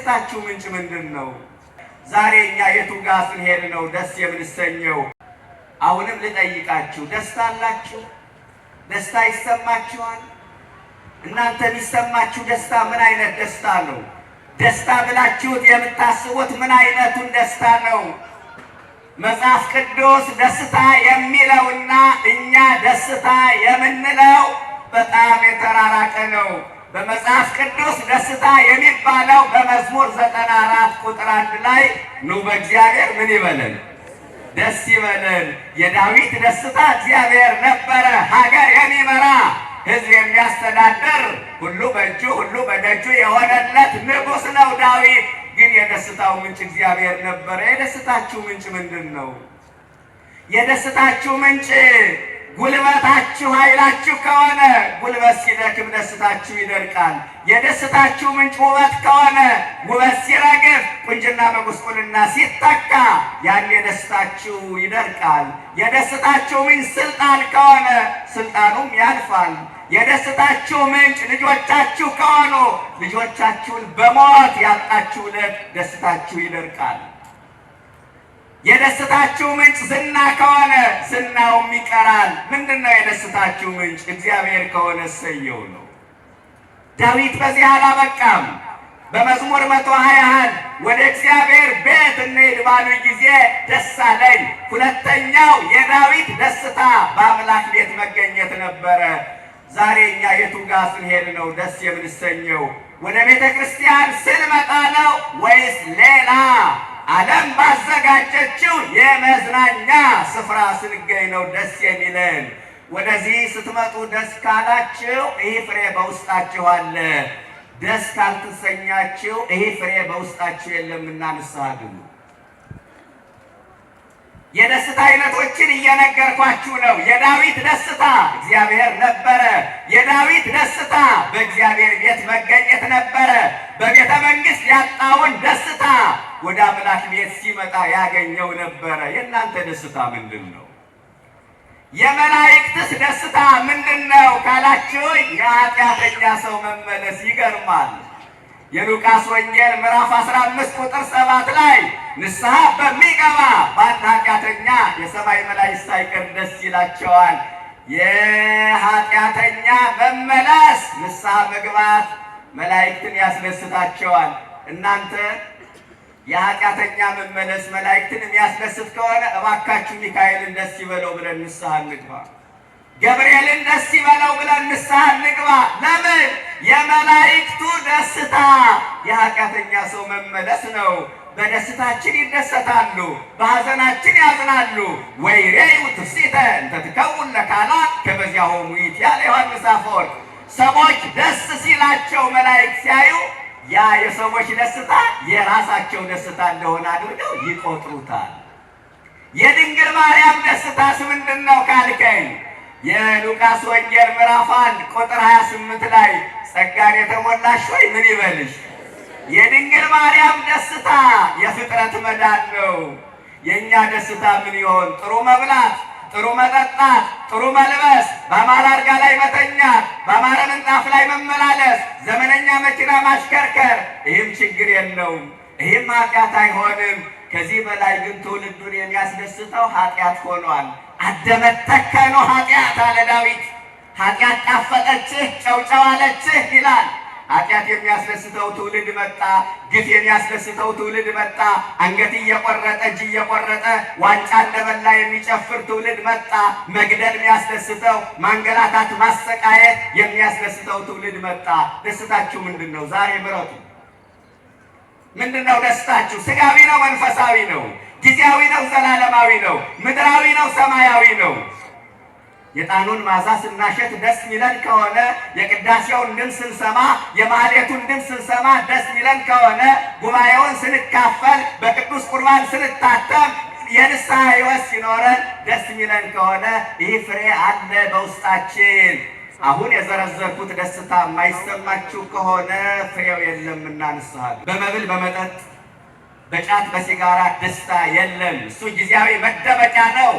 የደስታችሁ ምንጭ ምንድነው? ዛሬ እኛ የቱ ጋር ስንሄድ ነው ደስ የምንሰኘው? አሁንም ልጠይቃችሁ፣ ደስታ አላችሁ? ደስታ ይሰማችኋል? እናንተ የሚሰማችሁ ደስታ ምን አይነት ደስታ ነው? ደስታ ብላችሁት የምታስቡት ምን አይነቱን ደስታ ነው? መጽሐፍ ቅዱስ ደስታ የሚለውና እኛ ደስታ የምንለው በጣም የተራራቀ ነው። በመጽሐፍ ቅዱስ ደስታ የሚባለው በመዝሙር 94 ቁጥር 1 ላይ ኑ በእግዚአብሔር ምን ይበለን? ደስ ይበለን። የዳዊት ደስታ እግዚአብሔር ነበረ፣ ሀገር የሚመራ ሕዝብ የሚያስተዳድር ሁሉ በእጁ ሁሉ በደጁ የሆነለት ንጉሥ ነው ዳዊት። ግን የደስታው ምንጭ እግዚአብሔር ነበረ። የደስታችሁ ምንጭ ምንድን ነው? የደስታችሁ ምንጭ ጉልበታችሁ ኃይላችሁ ከሆነ ጉልበት ሲደክም ደስታችሁ ይደርቃል። የደስታችሁ ምንጭ ውበት ከሆነ ውበት ሲረግፍ ቁንጅና በጉስቁልና ሲተካ ያን የደስታችሁ ይደርቃል። የደስታችሁ ምንጭ ስልጣን ከሆነ ስልጣኑም ያልፋል። የደስታችሁ ምንጭ ልጆቻችሁ ከሆኑ ልጆቻችሁን በሞት ያጣችሁለት ደስታችሁ ይደርቃል። የደስታችሁ ምንጭ ዝና ከሆነ ዝናውም ይቀራል። ምንድነው የደስታችሁ ምንጭ? እግዚአብሔር ከሆነ እሰየው ነው። ዳዊት በዚህ አላበቃም። በመዝሙር 121 ወደ እግዚአብሔር ቤት እንሂድ ባሉ ጊዜ ደስ አለኝ። ሁለተኛው የዳዊት ደስታ በአምላክ ቤት መገኘት ነበረ። ዛሬ እኛ የቱ ጋር ስንሄድ ነው ደስ የምንሰኘው? ወደ ቤተ ክርስቲያን ስንመጣ ነው ወይስ ሌላ ዓለም ባዘጋጀችው የመዝናኛ ስፍራ ስንገኝ ነው ደስ የሚለን? ወደዚህ ስትመጡ ደስ ካላችሁ ይህ ፍሬ በውስጣችሁ አለ። ደስ ካልተሰኛችሁ ይህ ፍሬ በውስጣችሁ የለምና ንስሐ ግቡ። የደስታ አይነቶችን እየነገርኳችሁ ነው። የዳዊት ደስታ እግዚአብሔር ነበረ። የዳዊት ደስታ በእግዚአብሔር ቤት መገኘት ነበረ። በቤተ መንግሥት ያጣውን ደስታ ወደ አምላክ ቤት ሲመጣ ያገኘው ነበረ። የእናንተ ደስታ ምንድን ነው? የመላእክትስ ደስታ ምንድን ነው ካላችሁ የኃጢአተኛ ሰው መመለስ ይገርማል። የሉቃስ ወንጌል ምዕራፍ 15 ቁጥር 7 ላይ ንስሐ በሚገባ በአንድ ኃጢአተኛ የሰማይ መላእክት ሳይቀር ደስ ይላቸዋል። የኃጢአተኛ መመለስ ንስሐ መግባት መላእክትን ያስደስታቸዋል። እናንተ የኃጢአተኛ መመለስ መላእክትን የሚያስደስት ከሆነ እባካችሁ ሚካኤልን ደስ ይበለው ብለን ንስሐ እንግባ። ገብርኤልን ደስ ይበለው ብለን ንስሐ እንግባ። ለምን? የመላእክቱ ደስታ የኃጢአተኛ ሰው መመለስ ነው። በደስታችን ይደሰታሉ፣ በሐዘናችን ያዝናሉ። ወይሬዩ ትፍሥሕተ እንተ ትከውን ለካህናት ከበዚያሆሙ ይእትያለ ዮሐንስ አፈወርቅ። ሰዎች ደስ ሲላቸው መላእክት ሲያዩ ያ የሰዎች ደስታ የራሳቸው ደስታ እንደሆነ አድርገው ይቆጥሩታል። የድንግል ማርያም ደስታስ ምንድን ነው ካልከኝ የሉቃስ ወንጌል ምዕራፍ 1 ቁጥር 28 ላይ ጸጋን የተሞላሽ ሆይ ምን ይበልሽ? የድንግል ማርያም ደስታ የፍጥረት መዳን ነው። የእኛ ደስታ ምን ይሆን? ጥሩ መብላት፣ ጥሩ መጠጣት፣ ጥሩ መልበስ፣ በአማረ አልጋ ላይ መተኛት፣ በአማረ ምንጣፍ ላይ መመላለስ፣ ዘመነኛ መኪና ማሽከርከር፣ ይህም ችግር የለውም። ይህም ኃጢአት አይሆንም። ከዚህ በላይ ግን ትውልዱን የሚያስደስተው ኃጢአት ሆኗል። አደመተከኖ ኃጢአት አለ ዳዊት። ኃጢአት ጣፈጠችህ ጨውጨው አለችህ ይላል። ኃጢአት የሚያስደስተው ትውልድ መጣ። ግፍ የሚያስደስተው ትውልድ መጣ። አንገት እየቆረጠ እጅ እየቆረጠ ዋንጫ እንደበላ የሚጨፍር ትውልድ መጣ። መግደል የሚያስደስተው፣ ማንገላታት ማሰቃየት የሚያስደስተው ትውልድ መጣ። ደስታችሁ ምንድን ነው? ዛሬ ምረጡ። ምንድን ነው ደስታችሁ? ስጋዊ ነው መንፈሳዊ ነው? ጊዜያዊ ነው ዘላለማዊ ነው? ምድራዊ ነው ሰማያዊ ነው? የዕጣኑን መዓዛ ስናሸት ደስ ሚለን ከሆነ የቅዳሴውን ድምፅ ስንሰማ የማህሌቱን ድምፅ ስንሰማ ደስ ሚለን ከሆነ ጉባኤውን ስንካፈል በቅዱስ ቁርባን ስንታተም የንስሐ ሕይወት ሲኖረን ደስ ሚለን ከሆነ ይህ ፍሬ አለ በውስጣችን። አሁን የዘረዘርኩት ደስታ የማይሰማችሁ ከሆነ ፍሬው የለምና ንስሐ። በመብል በመጠጥ በጫት በሲጋራ ደስታ የለም። እሱ ጊዜያዊ መደበቂያ ነው፣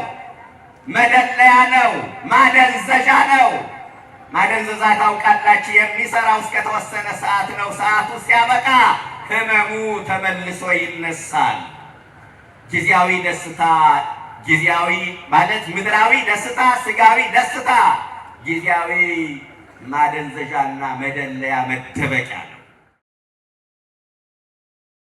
መደለያ ነው፣ ማደንዘዣ ነው። ማደንዘዣ ታውቃላችሁ፣ የሚሰራው እስከተወሰነ ሰዓት ነው። ሰዓቱ ሲያበቃ ህመሙ ተመልሶ ይነሳል። ጊዜያዊ ደስታ ጊዜያዊ ማለት ምድራዊ ደስታ፣ ስጋዊ ደስታ ጊዜያዊ ማደንዘዣና መደለያ መደበቂያ ነው።